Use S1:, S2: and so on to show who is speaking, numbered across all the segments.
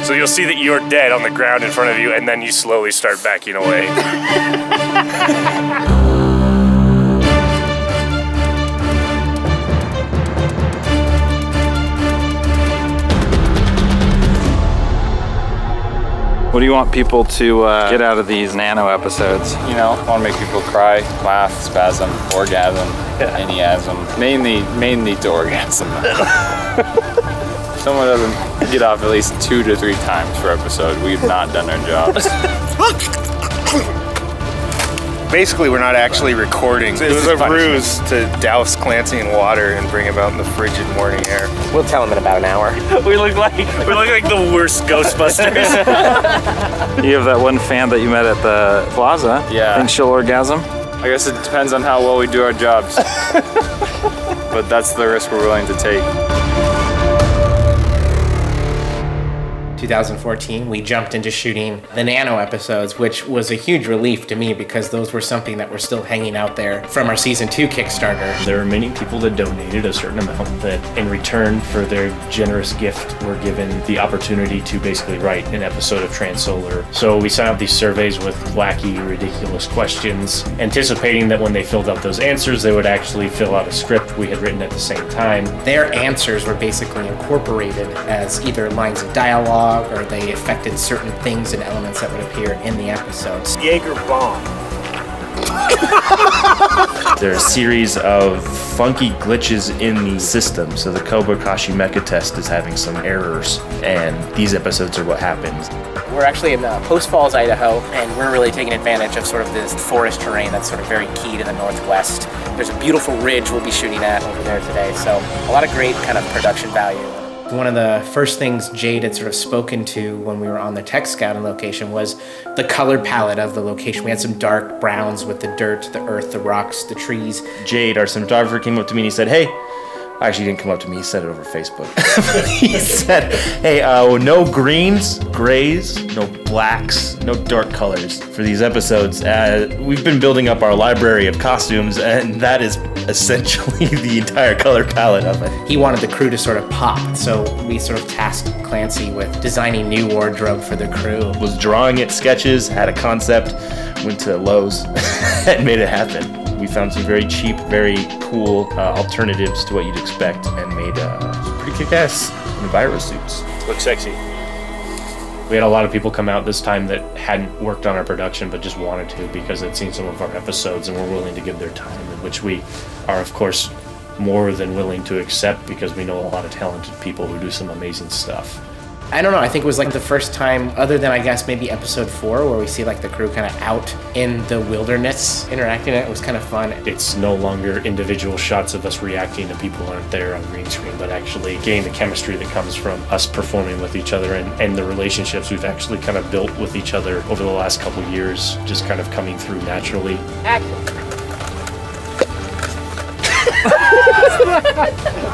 S1: So you'll see that you're dead on the ground in front of you, and then you slowly start backing away.
S2: What do you want people to get out of these Nano episodes?
S3: You know, I want to make people cry, laugh, spasm, orgasm, anyasm. Mainly to orgasm. Someone doesn't get off at least 2 to 3 times per episode. We've not done our jobs.
S1: Basically, we're not actually recording. It was a ruse to douse Clancy in water and bring him out in the frigid morning air.
S4: We'll tell him in about an hour.
S1: we look like the worst Ghostbusters.
S2: You have that one fan that you met at the plaza.
S3: Yeah.
S2: Think she'll orgasm?
S3: I guess it depends on how well we do our jobs. But that's the risk we're willing to take.
S4: 2014, we jumped into shooting the Nano episodes, which was a huge relief to me because those were something that were still hanging out there from our season 2 Kickstarter.
S5: There were many people that donated a certain amount that in return for their generous gift were given the opportunity to basically write an episode of Transolar. So we sent out these surveys with wacky, ridiculous questions, anticipating that when they filled out those answers, they would actually fill out a script we had written at the same time.
S4: Their answers were basically incorporated as either lines of dialogue or they affected certain things and elements that would appear in the episodes.
S1: Jaeger bomb.
S6: There are a series of funky glitches in the system, so the Kobayashi Mecha test is having some errors, and these episodes are what happens.
S4: We're actually in Post Falls, Idaho, and we're really taking advantage of sort of this forest terrain that's sort of very key to the northwest. There's a beautiful ridge we'll be shooting at over there today, so a lot of great kind of production value. One of the first things Jade had sort of spoken to when we were on the tech scouting location was the color palette of the location. We had some dark browns with the dirt, the earth, the rocks, the trees.
S6: Jade, our cinematographer, came up to me and he said, hey, actually he didn't come up to me, he said it over Facebook. He said, hey, no greens, grays, no blacks, no dark colors for these episodes. We've been building up our library of costumes, and that is essentially the entire color palette of it.
S4: He wanted the crew to sort of pop, so we sort of tasked Clancy with designing new wardrobe for the crew.
S6: Was drawing it, sketches, had a concept, went to Lowe's and made it happen. We found some very cheap, very cool alternatives to what you'd expect and made some pretty kick-ass enviro suits.
S1: Look sexy.
S5: We had a lot of people come out this time that hadn't worked on our production but just wanted to because they'd seen some of our episodes and were willing to give their time, which we are, of course, more than willing to accept because we know a lot of talented people who do some amazing stuff.
S4: I don't know, I think it was like the first time, other than I guess maybe episode 4, where we see like the crew kind of out in the wilderness interacting. It was kind of fun.
S5: It's no longer individual shots of us reacting to people who aren't there on green screen, but actually getting the chemistry that comes from us performing with each other and the relationships we've actually kind of built with each other over the last couple years, just kind of coming through naturally.
S4: Action.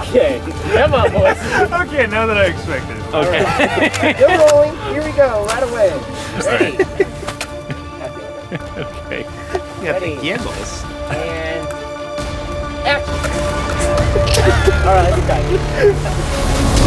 S1: Okay, come on, boys. Okay, now that I expected it.
S5: Okay.
S4: Right. You're rolling. Here we go, right away. Ready.
S5: Okay.
S4: Ready. Giggles. And action. All right, you got it.